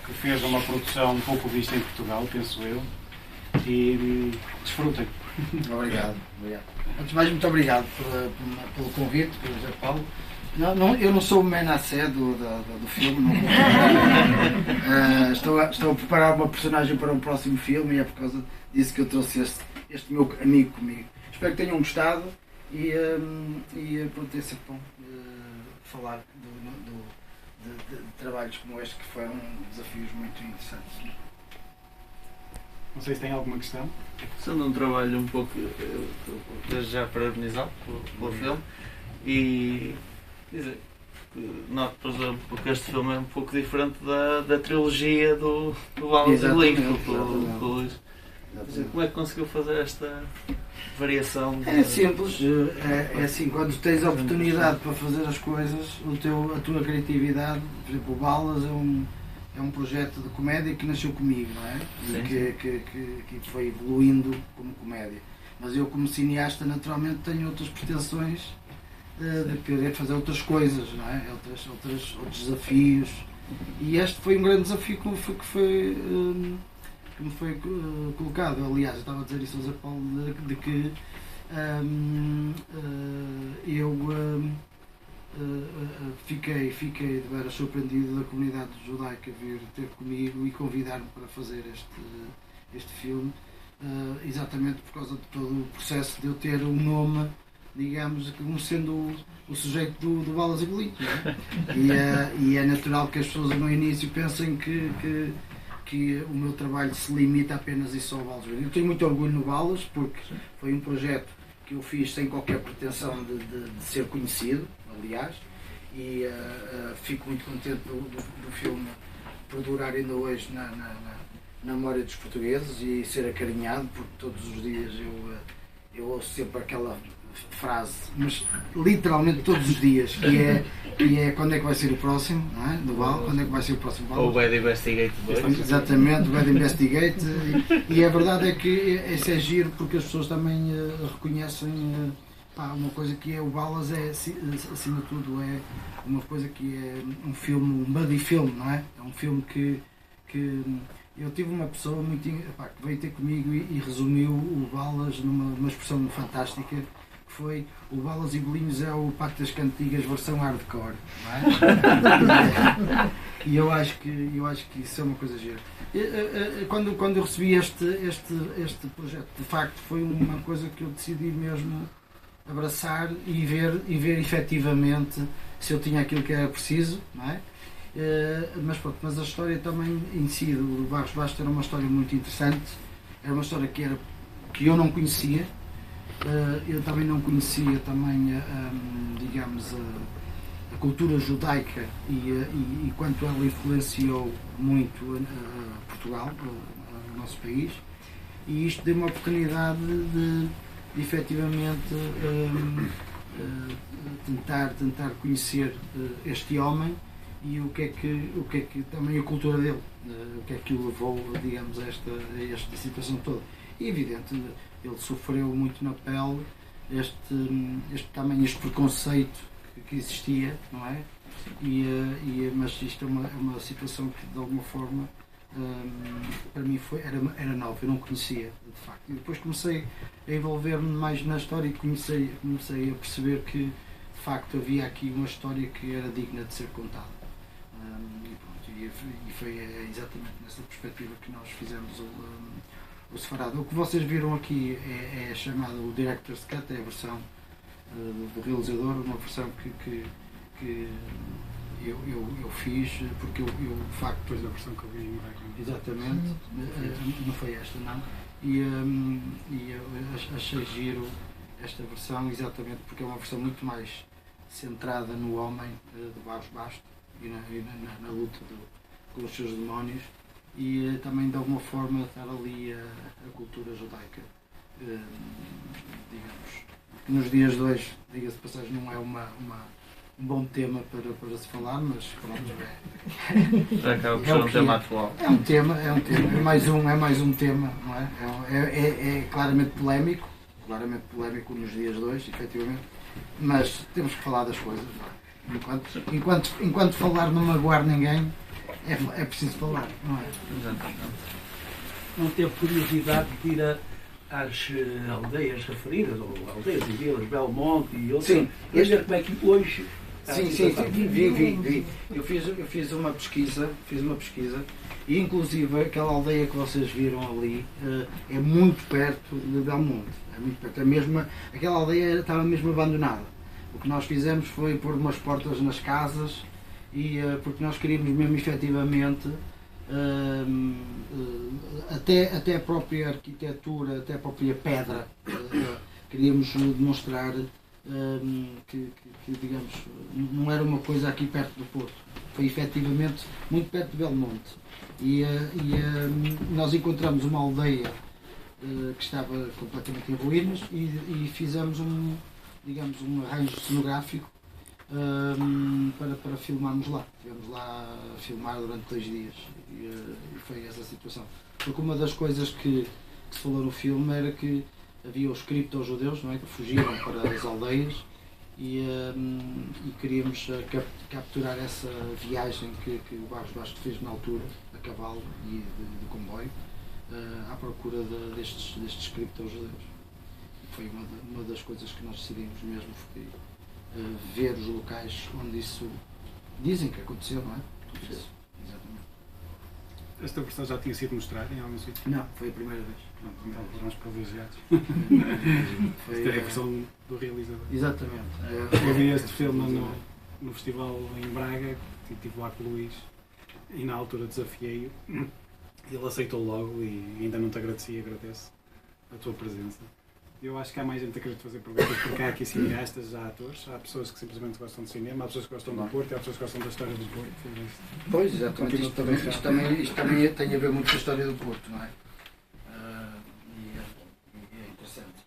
que fez uma produção um pouco vista em Portugal, penso eu, e desfrutem. Obrigado. Antes de mais, muito obrigado pelo convite, pelo José Paulo. Eu não sou o menacé do filme. Estou a preparar uma personagem para um próximo filme e é por causa disso que eu trouxe este meu amigo comigo. Espero que tenham gostado e pronto, é sempre bom falar de trabalhos como este, que foram desafios muito interessantes. Não sei se tem alguma questão. Sendo um trabalho um pouco, desde já parabenizado pelo filme, e dizer, noto, por exemplo, que este filme é um pouco diferente da trilogia do Wallace e Gromit, do Luís. Como é que conseguiu fazer esta variação? É simples, é assim, quando tens a oportunidade para fazer as coisas, a tua criatividade, por exemplo, o Balas é um projeto de comédia que nasceu comigo, não é? Que foi evoluindo como comédia. Mas eu, como cineasta, naturalmente tenho outras pretensões de querer fazer outras coisas, não é? Outros desafios. E este foi um grande desafio que me foi colocado. Aliás, eu estava a dizer isso ao Zé Paulo, de que eu fiquei de veras surpreendido da comunidade judaica vir ter comigo e convidar-me para fazer este filme, exatamente por causa de todo o processo de eu ter um nome, digamos, como sendo o sujeito do Balas e Gromit, e é natural que as pessoas no início pensem que o meu trabalho se limita apenas e só ao Balas e Gromit. Eu tenho muito orgulho no Balas, porque foi um projeto que eu fiz sem qualquer pretensão de ser conhecido, aliás, e fico muito contente do filme perdurar ainda hoje na memória dos portugueses e ser acarinhado, porque todos os dias eu ouço sempre aquela frase, mas literalmente todos os dias, que é quando é que vai ser o próximo, não é? Do Val, quando é que vai ser o próximo Val? Ou o Bad Investigate 2. Exatamente, o Bad Investigate, e a verdade é que isso é giro, porque as pessoas também reconhecem uma coisa que é o Balas, acima de tudo, é uma coisa que é um filme, um buddy film, não é? É um filme que eu tive uma pessoa muito, que veio ter comigo e resumiu o Balas numa expressão fantástica, que foi: o Balas e Bolinhos é o Pacto das Cantigas versão hardcore, não é? E eu acho que isso é uma coisa gira. Quando eu recebi este projeto, de facto foi uma coisa que eu decidi mesmo abraçar e ver efetivamente se eu tinha aquilo que era preciso, não é? Mas a história também em si do Barros Bastos era uma história muito interessante, era uma história que eu não conhecia, eu também não conhecia também digamos a cultura judaica e quanto ela influenciou muito Portugal, o nosso país, e isto deu uma oportunidade de efetivamente tentar conhecer este homem e o que é que também a cultura dele, o que é que o levou, digamos, a esta situação toda. E evidente, ele sofreu muito na pele este preconceito que existia, não é? Mas isto é uma situação que de alguma forma para mim era nova, eu não conhecia, de facto. E depois comecei a envolver-me mais na história e comecei a perceber que de facto havia aqui uma história que era digna de ser contada. E foi exatamente nessa perspectiva que nós fizemos o Sefarado. O que vocês viram aqui é chamado o Director's Cut, é a versão do realizador, uma versão que eu fiz, porque eu de facto... Depois da versão que eu vi em exatamente, não foi esta, não. E eu achei giro esta versão, exatamente porque é uma versão muito mais centrada no homem de Barros Bastos e na luta com os seus demónios, e também de alguma forma estar ali a cultura judaica, digamos, que nos dias de hoje, diga-se de passagem, não é um bom tema para se falar, mas pronto, acaba por ser um tema atual. É um tema, é mais um tema, não é? É claramente polémico nos dias de hoje, efetivamente, mas temos que falar das coisas, não é? Enquanto falar não magoar ninguém, é preciso falar, não é? Exatamente. Não teve curiosidade de ir às aldeias referidas, ou aldeias e vilas, Belmonte e outras, Sim. para ver como é que hoje... Sim, vi. Eu fiz uma pesquisa, e inclusive aquela aldeia que vocês viram ali é muito perto de Belmonte. É muito perto. Aquela aldeia estava mesmo abandonada. O que nós fizemos foi pôr umas portas nas casas, porque nós queríamos mesmo efetivamente até a própria arquitetura, até a própria pedra, queríamos demonstrar que, digamos, não era uma coisa aqui perto do Porto, foi efetivamente muito perto de Belmonte. Nós encontramos uma aldeia que estava completamente em ruínas e fizemos um arranjo cenográfico para filmarmos lá. Estivemos lá a filmar durante 2 dias e foi essa situação. Porque uma das coisas que se falou no filme era que havia os cripto-judeus, não é, que fugiram para as aldeias e queríamos capturar essa viagem que o Barros Bastos fez na altura, a cavalo e de comboio, à procura destes cripto-judeus. Foi uma das coisas que nós decidimos mesmo, foi ver os locais onde isso dizem que aconteceu, não é? Isso, exatamente. Esta versão já tinha sido mostrada em algum sítio? Não, foi a primeira vez. Então foram os privilegiados. Foi Esta é a versão do realizador. Exatamente. Eu vi este filme no festival em Braga, estive lá com o Luís e na altura desafiei-o. Ele aceitou logo e ainda não te agradeci, agradeço a tua presença. Eu acho que há mais gente a querer fazer perguntas, porque há aqui cineastas, há atores, há pessoas que simplesmente gostam de cinema, há pessoas que gostam do Porto, há pessoas que gostam da história do Porto. Pois, exatamente. Isto também tem a ver muito com a história do Porto, não é? E é interessante.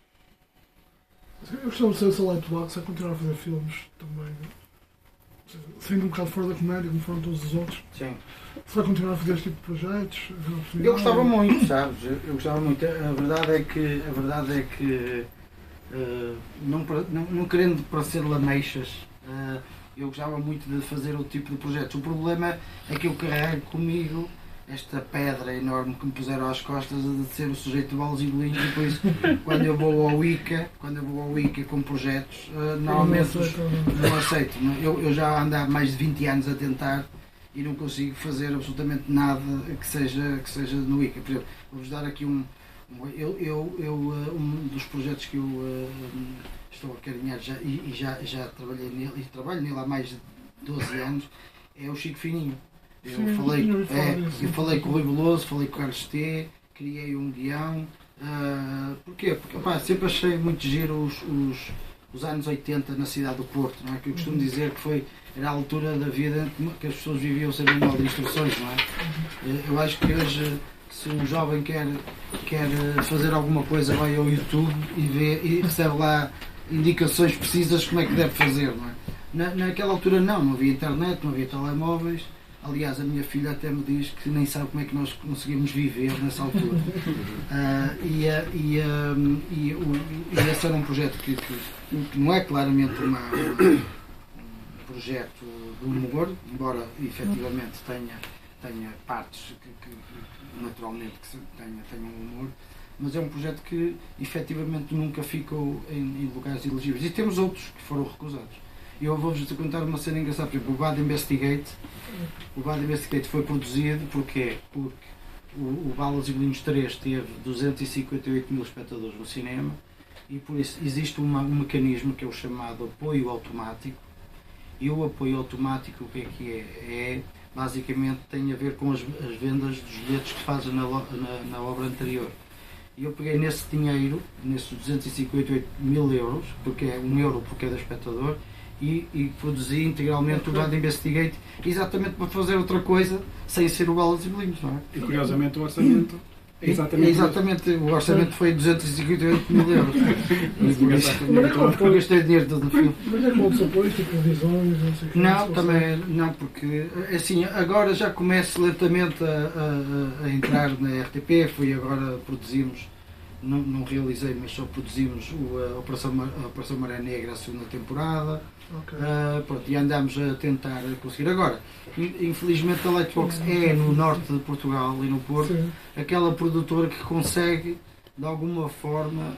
Eu gostava de saber se a Lightbox a continuar a fazer filmes também, saindo um bocado fora da comédia, como foram todos os outros. Sim. Se vai continuar a fazer este tipo de projetos? Eu gostava muito, sabes? Eu gostava muito. A verdade é que não querendo parecer lameixas, eu gostava muito de fazer outro tipo de projetos. O problema é que eu carrego comigo esta pedra enorme que me puseram às costas de ser o sujeito de bolas e bolinhos, e depois quando eu vou ao ICA com projetos, normalmente não aceito. Eu já ando há mais de 20 anos a tentar e não consigo fazer absolutamente nada que seja no ICA. Por exemplo, vou-vos dar aqui um dos projetos que eu estou a carinhar já trabalhei nele, e trabalho nele há mais de 12 anos, é o Chico Fininho. Eu falei com o Rui Veloso, falei com o Carlos T, criei um guião. Porquê? Porque sempre achei muito giro os anos 80 na cidade do Porto, não é? Que eu costumo dizer que era a altura da vida que as pessoas viviam sem manual de instruções, não é? Eu acho que hoje, se um jovem quer fazer alguma coisa, vai ao YouTube e recebe lá indicações precisas como é que deve fazer, não é? Naquela altura não havia internet, não havia telemóveis. Aliás, a minha filha até me diz que nem sabe como é que nós conseguimos viver nessa altura. Esse era um projeto que não é claramente um projeto de humor, embora efetivamente tenha partes que naturalmente que tenham humor, mas é um projeto que efetivamente nunca ficou em lugares elegíveis. E temos outros que foram recusados. Eu vou-vos contar uma cena engraçada. Por exemplo, o Bad Investigate foi produzido porque o Balas e Bolinhos 3 teve 258 mil espectadores no cinema, e por isso existe um mecanismo que é o chamado apoio automático. E o apoio automático, o que é? Basicamente tem a ver com as vendas dos bilhetes que fazem na obra anterior. E eu peguei nesse dinheiro, nesses 258 mil euros, porque é €1 por cada espectador, e produzi integralmente o Bad Investigate, exatamente para fazer outra coisa sem ser o Balas e Bolinhos, não é? E curiosamente o orçamento é exatamente o orçamento foi 258 mil euros. Eu gastei dinheiro todo no filme. Mas é com outros apoios, tipo televisões, não sei o que. Não, também não, porque assim, agora já começo lentamente a entrar na RTP, agora produzimos não realizei, mas só produzimos a Operação Maré Negra, a segunda temporada. Ok. Pronto, e andamos a tentar conseguir. Agora, infelizmente a Lightbox é no norte de Portugal e no Porto, Sim. aquela produtora que consegue de alguma forma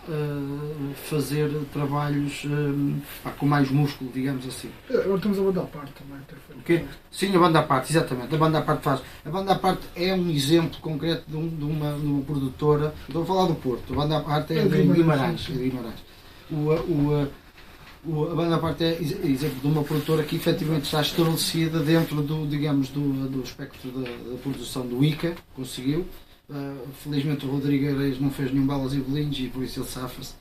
fazer trabalhos com mais músculo, digamos assim. Agora temos a banda à parte também. O quê? Sim, a banda à parte, exatamente. A banda à parte faz. A banda à parte é um exemplo concreto de uma produtora. Estou a falar do Porto. A banda à parte é de Guimarães. A banda à parte é exemplo de uma produtora que efetivamente está estabelecida dentro do espectro da produção do ICA, conseguiu. Felizmente o Rodrigo Areias não fez nenhum balas e bolinhos e por isso ele safa-se.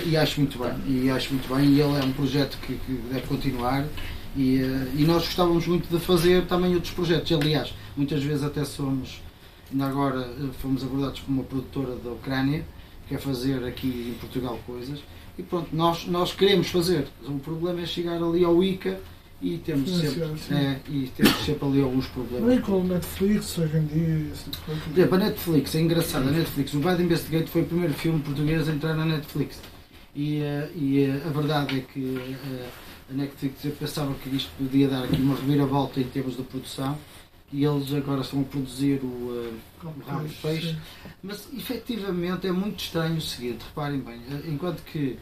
E acho muito bem. E ele é um projeto que deve continuar. E nós gostávamos muito de fazer também outros projetos. Aliás, muitas vezes até ainda agora fomos abordados por uma produtora da Ucrânia que quer fazer aqui em Portugal coisas. E pronto, nós queremos fazer. O problema é chegar ali ao ICA e temos sempre ali alguns problemas. Nem com o Netflix hoje em dia, esse tipo de coisa. A Netflix, é engraçado, a Netflix, o Bad Investigate foi o primeiro filme português a entrar na Netflix. E a verdade é que a Netflix, eu pensava que isto podia dar aqui uma reviravolta em termos de produção, e eles agora estão a produzir o Rabo de Peixe. Mas efetivamente é muito estranho o seguinte, reparem bem, enquanto que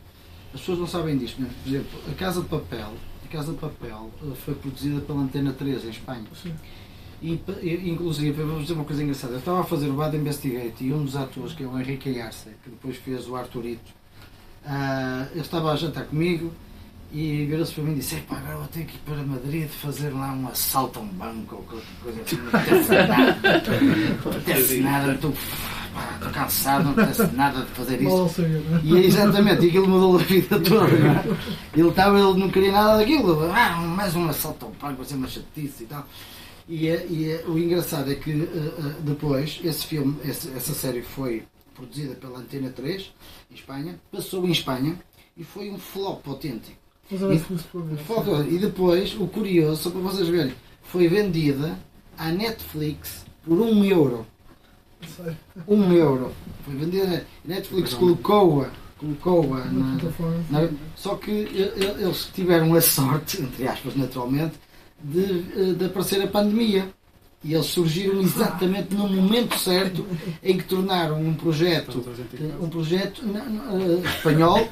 as pessoas não sabem disto, né? Por exemplo, a Casa de Papel foi produzida pela Antena 3 em Espanha. Sim. E inclusive, vou dizer uma coisa engraçada, eu estava a fazer o Bad Investigate e um dos atores, que é o Henrique Arce, que depois fez o Arturito, ele estava a jantar comigo e virou-se para mim e disse: "Epá, agora vou ter que ir para Madrid fazer lá um assalto a um banco ou qualquer coisa assim, não apetece nada, estou cansado, não apetece nada de fazer isso." E é exatamente, e aquilo mudou a vida toda. Ele não queria nada daquilo, mais um assalto a um banco, vai ser uma chatice e tal. E o engraçado é que depois esse filme, essa série foi produzida pela Antena 3 em Espanha, passou em Espanha e foi um flop autêntico. E depois, o curioso, só para vocês verem, foi vendida à Netflix por €1. €1. Foi vendida, a Netflix colocou-a só que eles tiveram a sorte, entre aspas naturalmente, de aparecer a pandemia. E eles surgiram exatamente no momento certo em que tornaram um projeto espanhol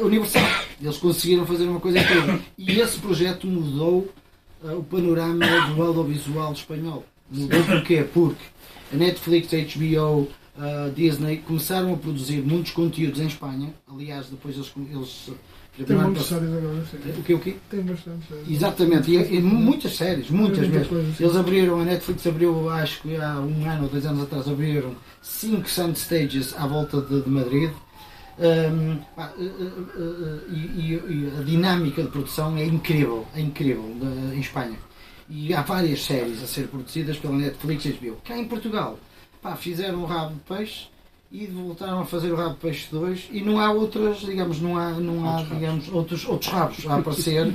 universal. Eles conseguiram fazer uma coisa incrível. E esse projeto mudou o panorama do audiovisual espanhol. Mudou porquê? Porque a Netflix, a HBO, a Disney começaram a produzir muitos conteúdos em Espanha. Aliás, depois eles tem muitas séries agora, sim. O quê? Tem bastante séries. Exatamente, e muitas séries, muitas mesmo. Coisa, eles abriram, a Netflix abriu, acho que há 1 ano ou 2 anos atrás, abriram 5 soundstages à volta de Madrid. E a dinâmica de produção é incrível em Espanha. E há várias séries a ser produzidas pela Netflix e HBO. Cá em Portugal, fizeram o Rabo de Peixe e voltaram a fazer o Rabo de Peixe 2 e não há outras, digamos, não há digamos, outros rabos a aparecer.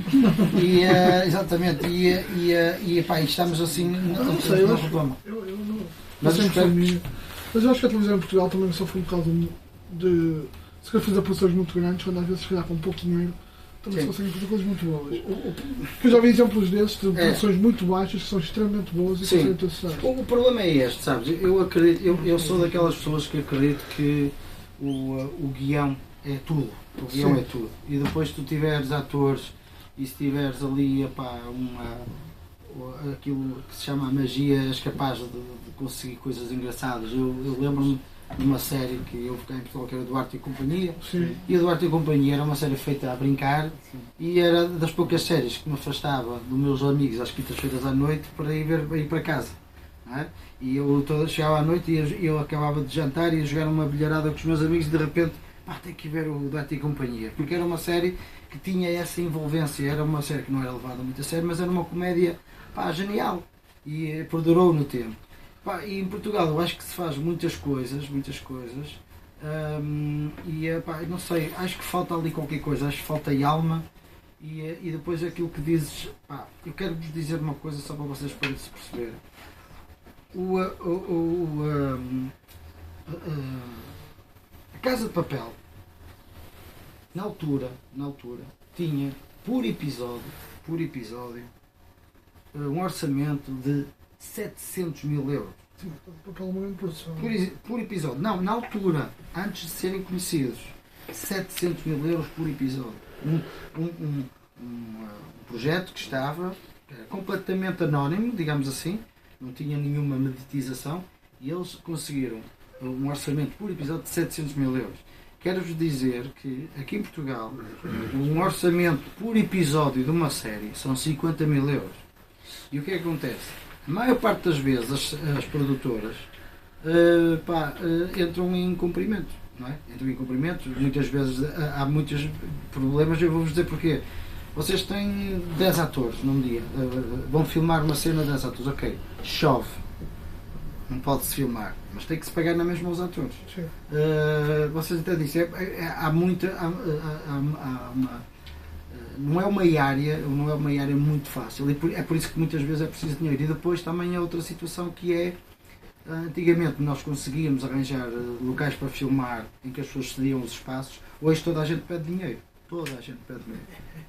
E exatamente, estamos assim, não sei, eu não. Mas eu acho que a televisão em Portugal também sofre um bocado de. Se quer fazer produções muito grandes, quando às vezes se calhar com pouco dinheiro, também se conseguem fazer coisas muito boas. Porque eu já vi exemplos desses, de produções muito baixas que são extremamente boas e que conseguem ter sucesso. O problema é este, sabes? Eu sou daquelas pessoas que acredito que o guião é tudo. O guião é tudo. E depois tu tiveres atores e se tiveres ali aquilo que se chama a magia, és capaz de conseguir coisas engraçadas. Eu lembro-me de uma série que eu fiquei em Portugal, que era Duarte e Companhia. Sim. E a Duarte e Companhia era uma série feita a brincar. Sim. E era das poucas séries que me afastava dos meus amigos às quintas-feiras à noite para ir para casa. Não é? E eu chegava à noite e eu acabava de jantar e ia jogar uma bilharada com os meus amigos e de repente tem que ver o Duarte e Companhia, porque era uma série que tinha essa envolvência. Era uma série que não era levada muito a sério, mas era uma comédia genial e perdurou no tempo. E em Portugal eu acho que se faz muitas coisas não sei, acho que falta ali qualquer coisa, acho que falta alma e depois aquilo que dizes, eu quero vos dizer uma coisa só para vocês poderem se perceber. a Casa de Papel, na altura, tinha por episódio, um orçamento de 700 mil euros. Sim, papel uma grande produção. Por episódio. Não, na altura, antes de serem conhecidos, 700 mil euros por episódio. Um projeto que estava completamente anónimo, digamos assim, não tinha nenhuma meditização, e eles conseguiram um orçamento por episódio de 700 mil euros. Quero-vos dizer que aqui em Portugal, um orçamento por episódio de uma série são 50 mil euros. E o que é que acontece? A maior parte das vezes as produtoras entram em cumprimento, não é? Entram em cumprimento, muitas vezes há muitos problemas, eu vou-vos dizer porquê. Vocês têm 10 atores num dia, vão filmar uma cena de 10 atores, ok, chove, não pode-se filmar, mas tem que se pagar na mesma aos atores. Vocês até dizem, há muita, não é uma área muito fácil, é por isso que muitas vezes é preciso dinheiro. E depois também há outra situação que é, antigamente nós conseguíamos arranjar locais para filmar em que as pessoas cediam os espaços, hoje toda a gente pede dinheiro. Toda a gente pede dinheiro.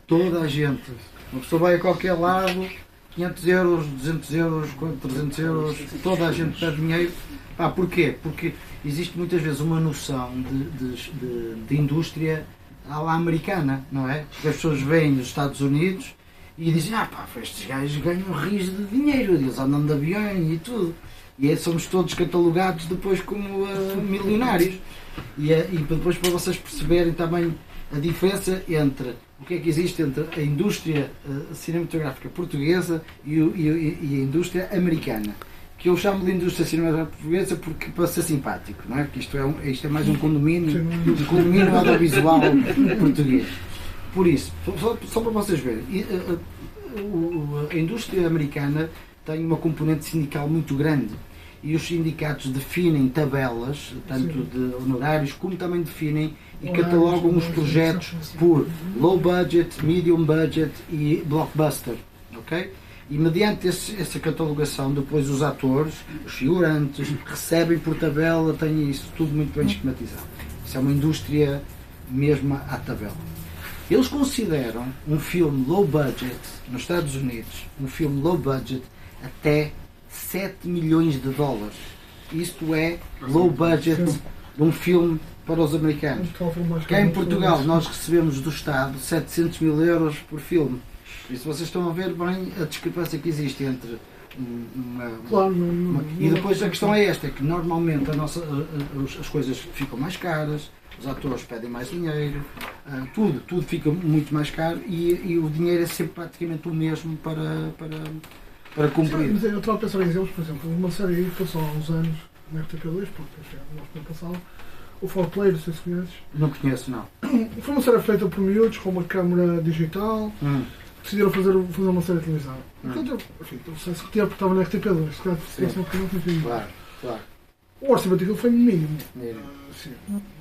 Toda a gente. Uma pessoa vai a qualquer lado, 500 euros, 200 euros, 300 euros, toda a gente pede dinheiro. Porquê? Porque existe muitas vezes uma noção de indústria à la americana, não é? Porque as pessoas vêm nos Estados Unidos e dizem, estes gajos ganham rios de dinheiro, eles andam de avião e tudo. E aí somos todos catalogados depois como milionários. E depois para vocês perceberem também a diferença entre o que é que existe entre a indústria cinematográfica portuguesa e a indústria americana. Que eu chamo de indústria cinematográfica portuguesa porque para ser simpático, não é? Porque isto é mais um condomínio audiovisual português. Por isso, só para vocês verem, a indústria americana tem uma componente sindical muito grande. E os sindicatos definem tabelas, tanto de honorários, como também definem e catalogam os projetos por low budget, medium budget e blockbuster. Okay? E mediante essa catalogação, depois os atores, os figurantes, recebem por tabela, têm isso tudo muito bem esquematizado. Isso é uma indústria mesmo à tabela. Eles consideram um filme low budget, nos Estados Unidos, um filme low budget até 7 milhões de dólares. Isto é low budget de um filme para os americanos. Cá em Portugal nós recebemos do Estado 700 mil euros por filme. E se vocês estão a ver bem a discrepância que existe entre e depois a questão é esta, é que normalmente as coisas ficam mais caras, os atores pedem mais dinheiro, tudo fica muito mais caro e o dinheiro é sempre praticamente o mesmo para cumprir. Mas eu estava a pensar em exemplos, por exemplo, uma série que passou há uns anos na RTP2, porque nós passava, o 4Play, não sei se conheces. Não conheço, não. Foi uma série feita por miúdos, com uma câmera digital, decidiram fazer uma série televisada. Portanto, enfim, não sei se retia porque estava na RTP2, se calhar fosse um canal que não tinha. Claro. O orçamento daquilo foi mínimo.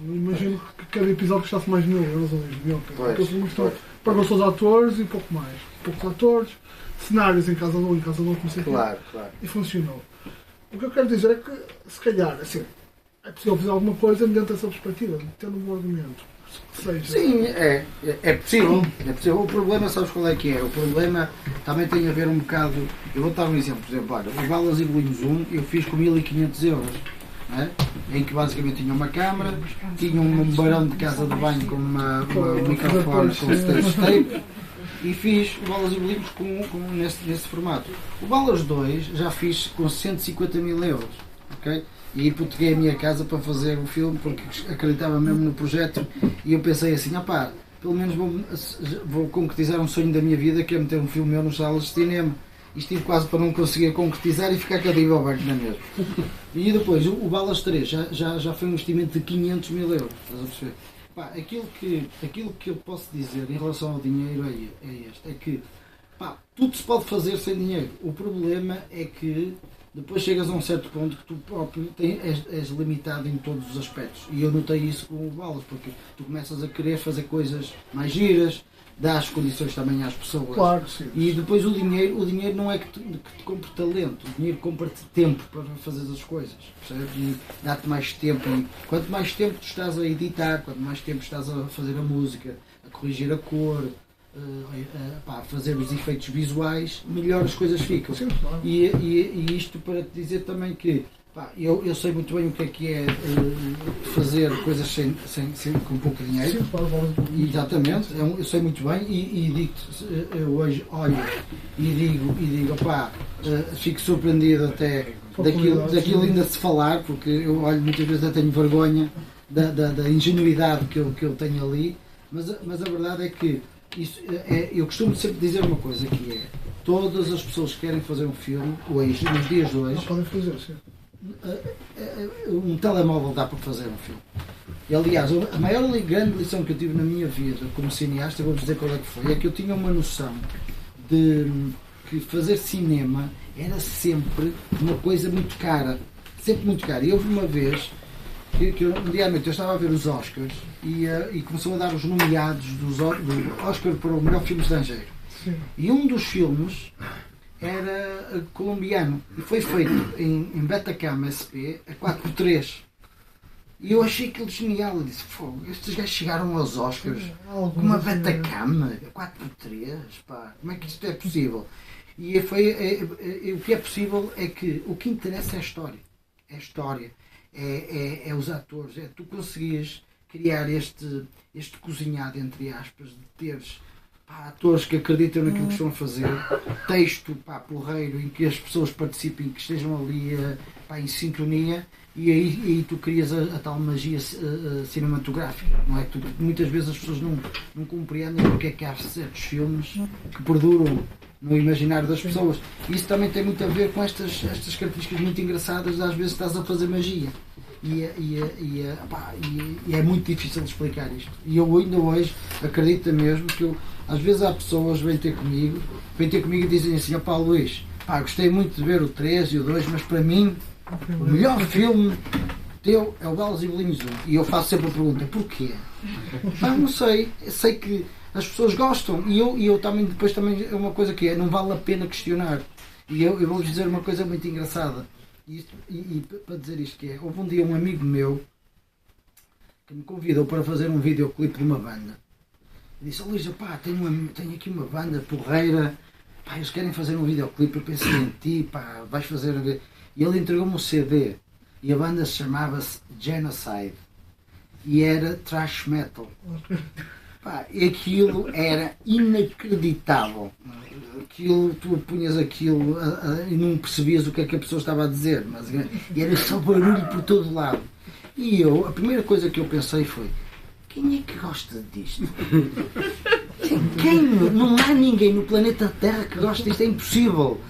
Imagino que cada episódio custasse mais de 1.000 euros ou 2.000. Pagou-se aos atores e pouco mais. Poucos atores, cenários em casa de um, comecei claro. E funcionou. O que eu quero dizer é que, se calhar, assim, é possível fazer alguma coisa mediante essa perspectiva, tendo um bom argumento. Sim, é possível. O problema, sabes qual é que é? O problema também tem a ver um bocado. Eu vou dar um exemplo, por exemplo, olha, os Balas e Bolinhos 1 eu fiz com 1.500 euros. Em que basicamente tinha uma câmara, tinha um barão de casa de banho com um microfone com stage tape e fiz o Balas e Bolinhos nesse formato. O Balas 2 já fiz com 150 mil euros, ok? E hipotequei a minha casa para fazer o filme porque acreditava mesmo no projeto e eu pensei assim, pelo menos vou concretizar um sonho da minha vida, que é meter um filme meu nos salas de cinema. E estive quase para não conseguir concretizar e ficar cadinho ao banco na mesma. E depois, o Balas 3 já foi um investimento de 500 mil euros. Estás a perceber? Aquilo que eu posso dizer em relação ao dinheiro é este. É que tudo se pode fazer sem dinheiro. O problema é que depois chegas a um certo ponto que tu próprio és limitado em todos os aspectos. E eu notei isso com o Balas, porque tu começas a querer fazer coisas mais giras, dá as condições também às pessoas. Claro, sim. E depois o dinheiro não é que te compre talento, o dinheiro compra-te tempo para fazer as coisas, percebes? E dá-te mais tempo. E quanto mais tempo tu estás a editar, quanto mais tempo estás a fazer a música, a corrigir a cor, a fazer os efeitos visuais, melhor as coisas ficam. Sim, claro. E isto para te dizer também que eu sei muito bem o que é fazer coisas com pouco dinheiro. Sim, claro, claro. Exatamente, eu sei muito bem e digo eu hoje olho e digo fico surpreendido até daquilo ainda se falar, porque eu olho muitas vezes até tenho vergonha da ingenuidade que eu tenho ali, mas a verdade é que eu costumo sempre dizer uma coisa que é: todas as pessoas que querem fazer um filme hoje, nos dias de hoje, Não podem fazer, sim. Um telemóvel dá para fazer um filme. E, aliás, a maior grande lição que eu tive na minha vida como cineasta, vou dizer qual é que foi, é que eu tinha uma noção de que fazer cinema era sempre uma coisa muito cara, sempre muito cara. E houve uma vez que um dia à noite eu estava a ver os Oscars e começou a dar os nomeados do Oscar para o melhor filme estrangeiro. Sim. E um dos filmes era colombiano e foi feito em Betacam SP a 4x3. E eu achei aquilo genial. Eu disse: fogo, estes gajos chegaram aos Oscars com uma Betacam a 4x3, pá, como é que isto é possível? E o que é possível é que o que interessa é a história. É a história, é os atores, é tu conseguires criar este cozinhado, entre aspas, de teres atores que acreditam naquilo que estão a fazer, texto porreiro em que as pessoas participem, que estejam ali em sintonia, e aí tu crias a tal magia cinematográfica, não é? Muitas vezes as pessoas não compreendem porque é que há certos filmes que perduram no imaginário das pessoas. E isso também tem muito a ver com estas características muito engraçadas, às vezes estás a fazer magia. E é muito difícil de explicar isto. E eu ainda hoje acredito mesmo que às vezes há pessoas que vêm ter comigo e dizem assim: opá, Luís, gostei muito de ver o 3 e o 2, mas para mim o melhor filme teu é o Balas e Bolinhos 1. E eu faço sempre a pergunta: porquê? Não sei, sei que as pessoas gostam e eu também é uma coisa que não vale a pena questionar. E eu vou-vos dizer uma coisa muito engraçada. E para dizer isto que houve um dia um amigo meu que me convidou para fazer um videoclipe de uma banda. E disse: Luís, tenho aqui uma banda porreira, eles querem fazer um videoclipe, eu pensei em ti, vais fazer. E ele entregou-me um CD e a banda chamava-se Genocide e era thrash metal. E aquilo era inacreditável. Tu punhas aquilo e não percebias o que é que a pessoa estava a dizer, mas era só barulho por todo lado. E a primeira coisa que eu pensei foi: quem é que gosta disto? Não há ninguém no planeta Terra que goste disto, é impossível.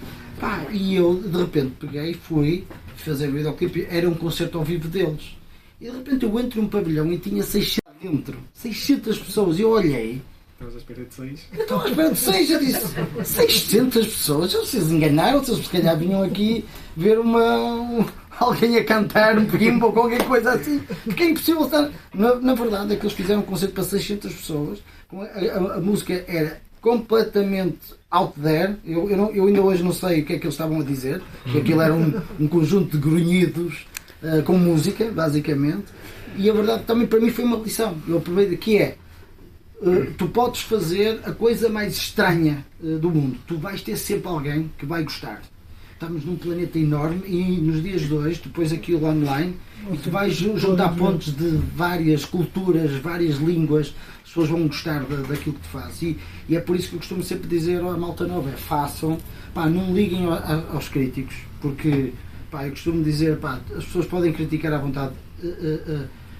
E eu de repente peguei e fui fazer o videoclipe, era um concerto ao vivo deles. E de repente eu entro num pavilhão e tinha 600 pessoas, e eu olhei. Estavas à espera de 6? Eu estou à espera de 6, eu disse: 600 pessoas, vocês enganaram-se, se calhar vinham aqui ver alguém a cantar um pimba ou qualquer coisa assim, porque é impossível estar. Na verdade é que eles fizeram um concerto para 600 pessoas, a música era completamente out there, eu ainda hoje não sei o que é que eles estavam a dizer, que aquilo era um conjunto de grunhidos com música, basicamente, e a verdade também para mim foi uma lição, eu aproveito que tu podes fazer a coisa mais estranha do mundo, tu vais ter sempre alguém que vai gostar. Estamos num planeta enorme e nos dias de hoje tu pões aquilo online e tu vais juntar pontos de várias culturas, várias línguas, as pessoas vão gostar daquilo que tu fazes. E é por isso que eu costumo sempre dizer à malta nova: façam, não liguem aos críticos, porque eu costumo dizer, as pessoas podem criticar à vontade,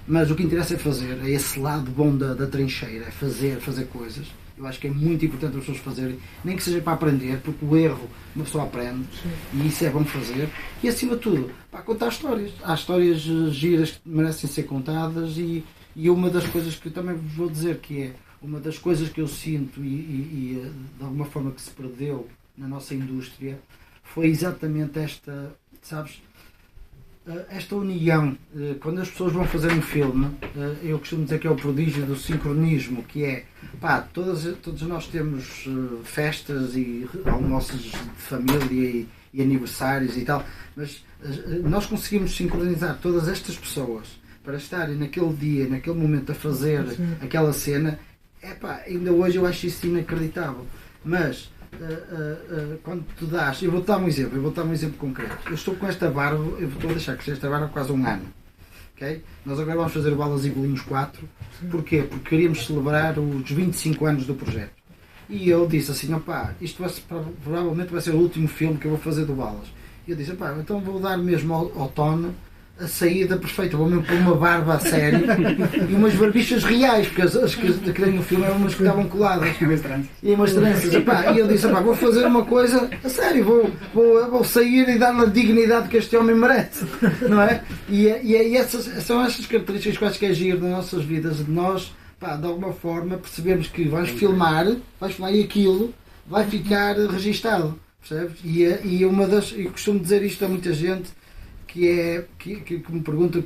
mas o que interessa é fazer, é esse lado bom da trincheira, é fazer coisas. Eu acho que é muito importante as pessoas fazerem, nem que seja para aprender, porque o erro uma pessoa aprende. Sim. E isso é bom fazer. E acima de tudo, contar histórias. Há histórias giras que merecem ser contadas e uma das coisas que eu também vos vou dizer, que é uma das coisas que eu sinto e de alguma forma que se perdeu na nossa indústria, foi exatamente esta, sabes, esta união, quando as pessoas vão fazer um filme, eu costumo dizer que é o prodígio do sincronismo, que é, todos nós temos festas e almoços de família e aniversários e tal, mas nós conseguimos sincronizar todas estas pessoas para estarem naquele dia, naquele momento a fazer aquela cena. Ainda hoje eu acho isso inacreditável, mas quando tu dás, eu vou dar um exemplo concreto. Eu estou com esta barba, eu estou a deixar crescer esta barba há quase um ano, okay? Nós agora vamos fazer o Balas e Bolinhos 4. Porquê? Porque queríamos celebrar os 25 anos do projeto, e eu disse assim, isto provavelmente vai ser o último filme que eu vou fazer do Balas. E eu disse, então vou dar mesmo ao Tony a saída perfeita, vou mesmo pôr uma barba a sério e umas barbichas reais, porque as que têm no filme eram umas que estavam coladas e umas tranças. E eu disse, vou fazer uma coisa a sério, vou sair e dar-lhe a dignidade que este homem merece, não é? São estas características que eu acho que é giro nas nossas vidas, de nós, de alguma forma, percebemos que vais filmar e aquilo vai ficar registado, percebes? E eu costumo dizer isto a muita gente, que me perguntam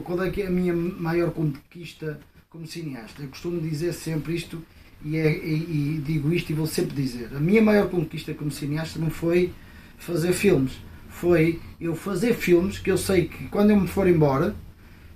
qual é que é a minha maior conquista como cineasta. Eu costumo dizer sempre isto e digo isto e vou sempre dizer. A minha maior conquista como cineasta não foi fazer filmes. Foi eu fazer filmes que eu sei que quando eu me for embora,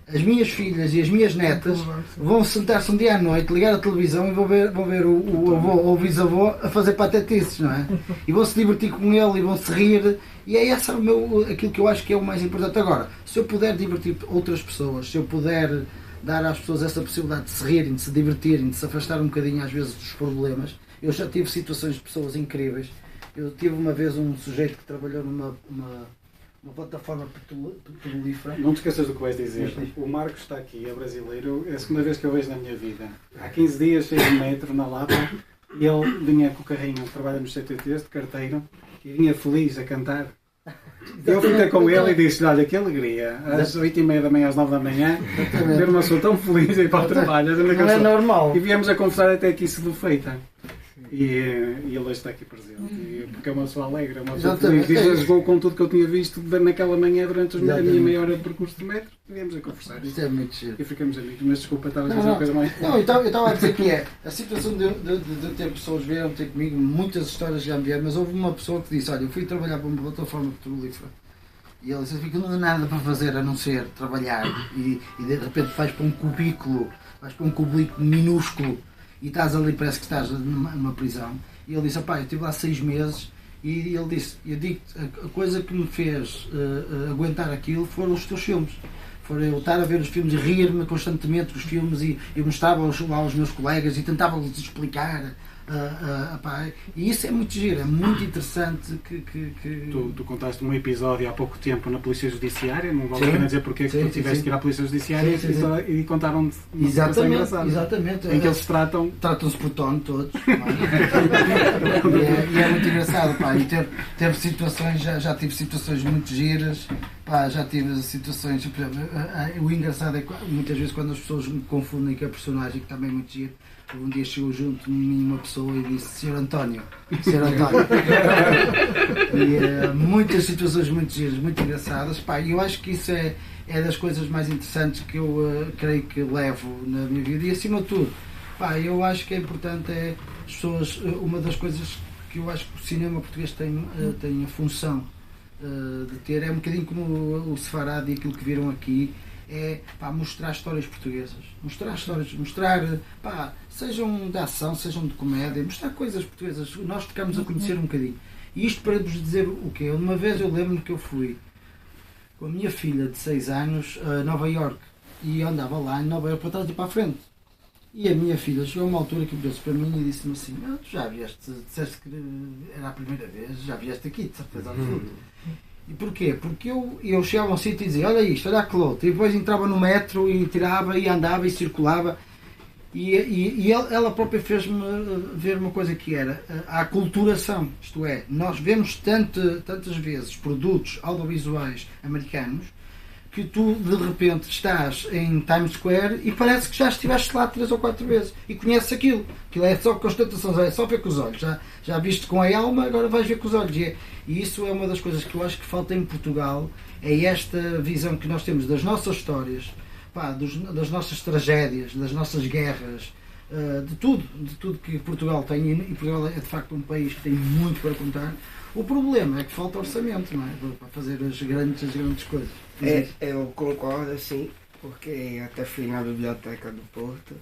as minhas filhas e as minhas netas vão sentar-se um dia à noite, ligar a televisão e vão ver o avô ou o bisavô a fazer patetices, não é? E vão se divertir com ele e vão se rir. E é esse aquilo que eu acho que é o mais importante. Agora, se eu puder divertir outras pessoas, se eu puder dar às pessoas essa possibilidade de se rirem, de se divertirem, de se afastar um bocadinho às vezes dos problemas. Eu já tive situações de pessoas incríveis. Eu tive uma vez um sujeito que trabalhou numa plataforma petrolífera. Não te esqueças do que vais dizer. O Marcos está aqui, é brasileiro, é a segunda vez que eu vejo na minha vida. Há 15 dias fez um metro na Lapa e ele vinha com o carrinho, trabalha nos CTTs de carteiro, e vinha feliz a cantar. Eu fiquei com ele e disse-lhe, olha, que alegria, às 8h30 da manhã, às 9 da manhã, ver uma pessoa tão feliz a ir para o trabalho. Não é normal. E viemos a conversar até aqui se do feita. E ele hoje está aqui presente, porque é uma pessoa alegre, é uma pessoa feliz. E jogou com tudo que eu tinha visto naquela manhã durante a minha meia hora de percurso de metro. E viemos a conversar. Isso é muito giro. E ficamos amigos, mas desculpa, estava a dizer uma coisa mais. Não, eu estava a dizer que a situação de ter pessoas vieram ter comigo, muitas histórias já me vieram, mas houve uma pessoa que disse, olha, eu fui trabalhar para uma plataforma petrolífera. E ele disse, não há nada para fazer a não ser trabalhar. E de repente vais para um cubículo minúsculo e estás ali, parece que estás numa prisão. E ele disse, eu estive lá 6 meses e ele disse, eu digo, a coisa que me fez aguentar aquilo foram os teus filmes. Foi eu estar a ver os filmes e rir-me constantemente dos filmes e mostrava lá aos meus colegas e tentava-lhes explicar. E isso é muito giro, é muito interessante Tu contaste um episódio há pouco tempo na Polícia Judiciária, não vale a pena dizer porque é que tu tiveste que ir à Polícia Judiciária e contaram-te uma situação engraçada. Exatamente. Em que eles tratam-se por tono todos. E é muito engraçado, e teve situações, já tive situações muito giras, já tive situações, por exemplo, o engraçado é que muitas vezes quando as pessoas me confundem com a personagem, que também é muito giro. Um dia chegou junto de mim uma pessoa e disse, Sr. António. E muitas situações muito giras, muito engraçadas. E eu acho que isso é das coisas mais interessantes que eu creio que levo na minha vida. E acima de tudo, eu acho que é importante as pessoas, uma das coisas que eu acho que o cinema português tem a função de ter, é um bocadinho como o Sefarad e aquilo que viram aqui, é mostrar histórias portuguesas, sejam de ação, sejam de comédia, mostrar coisas portuguesas, nós ficamos a conhecer um bocadinho. E isto para vos dizer o quê? Uma vez eu lembro-me que eu fui com a minha filha de 6 anos a Nova Iorque e eu andava lá em Nova Iorque para trás e para a frente. E a minha filha chegou a uma altura que virou-se para mim e disse-me assim, tu já vieste, disseste que era a primeira vez, já vieste aqui, de certeza absoluta. E porquê? Porque eu chegava a um sítio e dizia, olha isto, olha aquilo outro. E depois entrava no metro e tirava e andava e circulava. E ela própria fez-me ver uma coisa que era a aculturação. Isto é, nós vemos tantas vezes produtos audiovisuais americanos, que tu de repente estás em Times Square e parece que já estiveste lá 3 ou 4 vezes e conheces aquilo. Aquilo é só constatação, é só ver com os olhos. Já viste com a alma, agora vais ver com os olhos. E isso é uma das coisas que eu acho que falta em Portugal, é esta visão que nós temos das nossas histórias, das nossas tragédias, das nossas guerras, de tudo que Portugal tem, e Portugal é de facto um país que tem muito para contar. O problema é que falta orçamento, não é? Para fazer as grandes coisas. Eu concordo, assim, porque até fui na biblioteca do Porto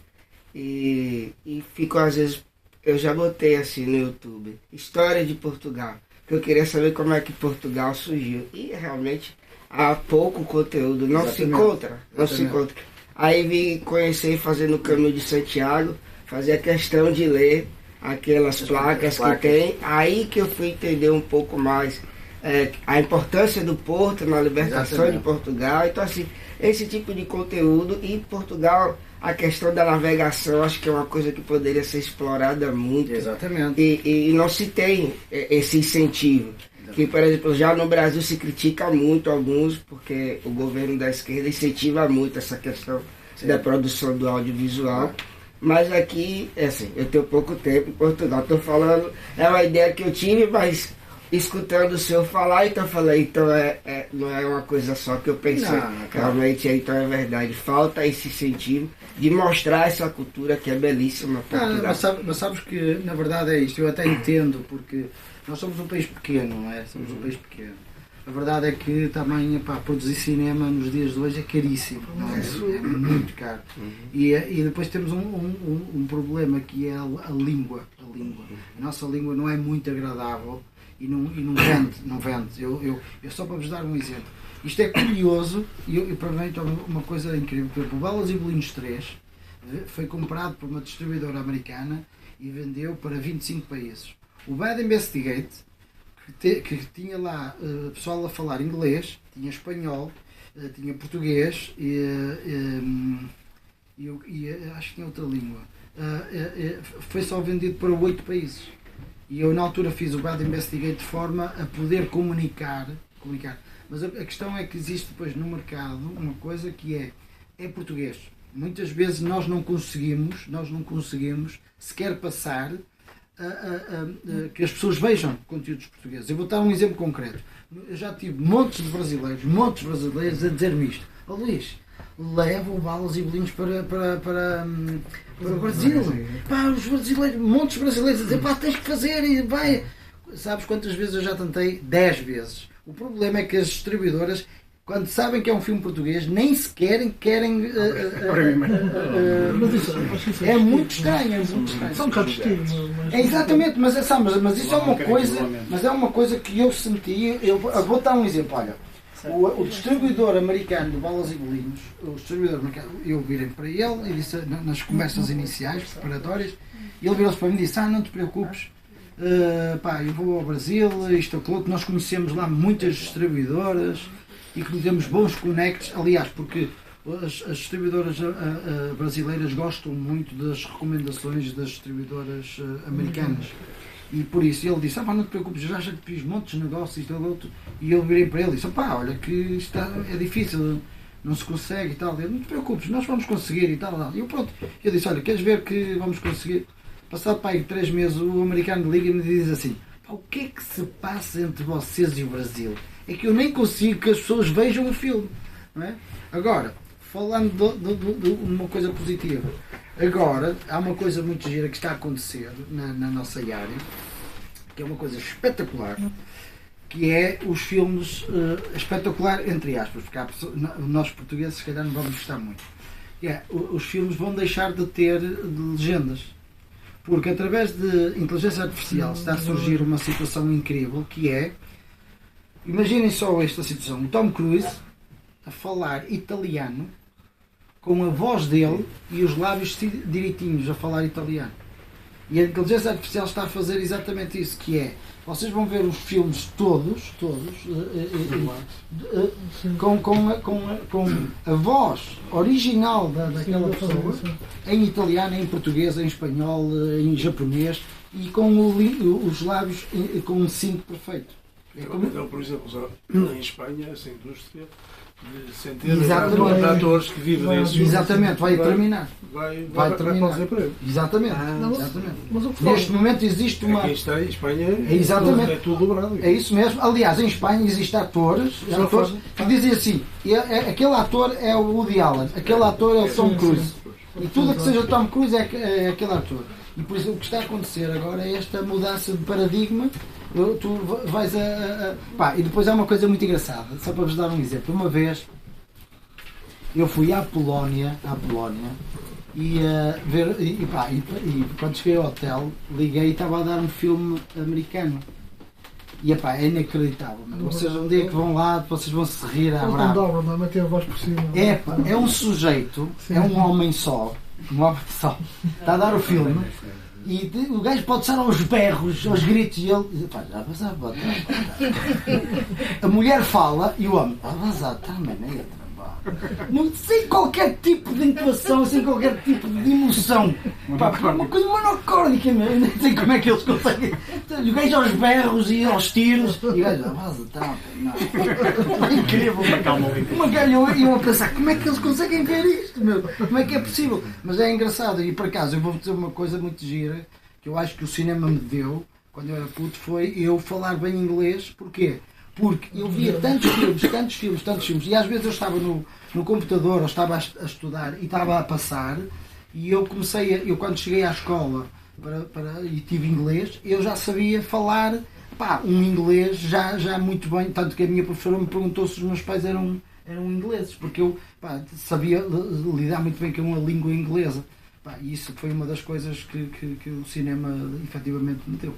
e fico, às vezes, eu já botei assim no YouTube, História de Portugal, que eu queria saber como é que Portugal surgiu. E realmente há pouco conteúdo, não se encontra. Aí vim conhecer fazendo o Caminho de Santiago, fazia questão de ler aquelas placas que tem, aí que eu fui entender um pouco mais a importância do Porto na libertação de Portugal. Então, assim, esse tipo de conteúdo, e Portugal, a questão da navegação, acho que é uma coisa que poderia ser explorada muito. Exatamente. E não se tem esse incentivo. Que, por exemplo, já no Brasil se critica muito alguns, porque o governo da esquerda incentiva muito essa questão da produção do audiovisual. Mas aqui, assim, eu tenho pouco tempo em Portugal. Estou falando, é uma ideia que eu tive, mas escutando o senhor falar, então eu falei, então não é uma coisa só que eu pensei. Não, realmente, então é verdade. Falta esse incentivo de mostrar essa cultura que é belíssima. Mas sabes que, na verdade, é isto. Eu até entendo, porque nós somos um país pequeno, não é? Somos um país pequeno. A verdade é que também, produzir cinema nos dias de hoje é caríssimo, não é? É muito caro. E depois temos um problema, que é a língua. A nossa língua não é muito agradável e não vende. Eu só para vos dar um exemplo. Isto é curioso e para mim é uma coisa incrível. Por exemplo, o Balas e Bolinhos 3 foi comprado por uma distribuidora americana e vendeu para 25 países. O Bad Investigate, que tinha lá pessoal a falar inglês, tinha espanhol, tinha português e acho que tinha outra língua, foi só vendido para 8 países. E eu na altura fiz o Bad Investigate de forma a poder comunicar. Mas a questão é que existe depois no mercado uma coisa que é português. Muitas vezes nós não conseguimos sequer passar que as pessoas vejam conteúdos portugueses. Eu vou dar um exemplo concreto. Eu já tive montes de brasileiros a dizer-me isto. Luís, leva o Balas e Bolinhos para o Brasil. Os brasileiros, montes de brasileiros a dizer, tens que fazer e vai. Sabes quantas vezes eu já tentei? 10 vezes. O problema é que as distribuidoras, quando sabem que é um filme português, nem sequer querem. É muito estranho. São cativos. Exatamente, mas isso é uma coisa que eu senti. Eu vou dar um exemplo. Olha, o distribuidor americano do Balas e Bolinhos, eu virei para ele e disse, nas conversas iniciais, preparatórias, e ele virou-se para mim e disse: não te preocupes. Eu vou ao Brasil, isto ou aquilo, nós conhecemos lá muitas distribuidoras e que temos bons conectos, aliás, porque as distribuidoras brasileiras gostam muito das recomendações das distribuidoras americanas. E por isso ele disse: não te preocupes, já te fiz montes de negócios, isto ou outro. E eu virei para ele e disse: olha que isto é difícil, não se consegue e tal. Ele: não te preocupes, nós vamos conseguir e tal. E eu disse: olha, queres ver que vamos conseguir? Passado 3 meses, o americano liga-me e diz assim: o que é que se passa entre vocês e o Brasil? É que eu nem consigo que as pessoas vejam o filme, não é? Agora, falando de uma coisa positiva, agora há uma coisa muito gira que está a acontecer na nossa área, que é uma coisa espetacular, que é os filmes, espetacular entre aspas, porque nós portugueses se calhar não vamos gostar muito. Os filmes vão deixar de ter legendas. Porque através de inteligência artificial está a surgir uma situação incrível, que é, imaginem só esta situação, o Tom Cruise a falar italiano com a voz dele e os lábios direitinhos a falar italiano. E a inteligência artificial está a fazer exatamente isso, que é, vocês vão ver os filmes todos com a voz original daquela pessoa, em italiano, em português, em espanhol, em japonês, e com os lábios com um sync perfeito. Então, por exemplo, só em Espanha, essa indústria de centenas Exatamente. de atores que vivem disso. Exatamente, vai terminar. Vai terminar. para o desemprego. Exatamente. Ah, exatamente. Mas o que fala? Neste momento existe uma. Aqui está, em Espanha Exatamente. é tudo dobrado. É isso mesmo. Aliás, em Espanha existem atores que dizem assim: aquele ator é o Woody Allen, aquele ator é o Tom Cruise. E tudo que seja Tom Cruise é aquele ator. E por isso o que está a acontecer agora é esta mudança de paradigma. Tu vais pá, e depois há uma coisa muito engraçada, só para vos dar um exemplo. Uma vez eu fui à Polónia e quando cheguei ao hotel liguei e estava a dar um filme americano. E epá, é inacreditável. Vocês um dia que vão lá, vocês vão se rir à brava. Não é? Meter a voz por cima. É um sujeito, é um homem só, está a dar o filme. E o gajo pode estar aos berros, aos gritos, e ele. Pá, já passava. A mulher fala e o homem. Sem qualquer tipo de intuação, sem qualquer tipo de emoção. Pá, uma coisa monocórdica mesmo. Eu nem sei como é que eles conseguem. O gajo aos berros e aos tiros. E o gajo. É incrível. E eu a pensar, como é que eles conseguem ver isto? Meu? Como é que é possível? Mas é engraçado. E por acaso, eu vou dizer uma coisa muito gira que eu acho que o cinema me deu quando eu era puto, foi eu falar bem inglês. Porquê? Porque eu via tantos filmes, e às vezes eu estava no computador, ou estava a estudar e estava a passar, e eu comecei, eu quando cheguei à escola e tive inglês, eu já sabia falar, um inglês já muito bem, tanto que a minha professora me perguntou se os meus pais eram ingleses, porque eu sabia lidar muito bem com a língua inglesa. E isso foi uma das coisas que o cinema efetivamente me deu.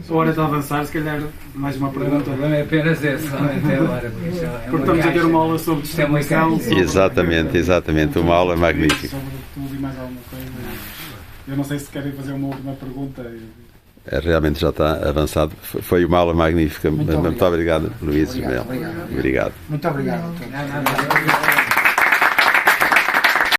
A hora está a avançar, se calhar mais uma pergunta. Não é apenas essa, até agora. Porque estamos a ter uma aula sobre distribuição. Exatamente, uma aula magnífica. Sobre mais alguma coisa. Eu não sei se querem fazer uma última pergunta. Realmente já está avançado. Foi uma aula magnífica. Muito obrigado, Luís. Obrigado. Obrigado. Muito obrigado.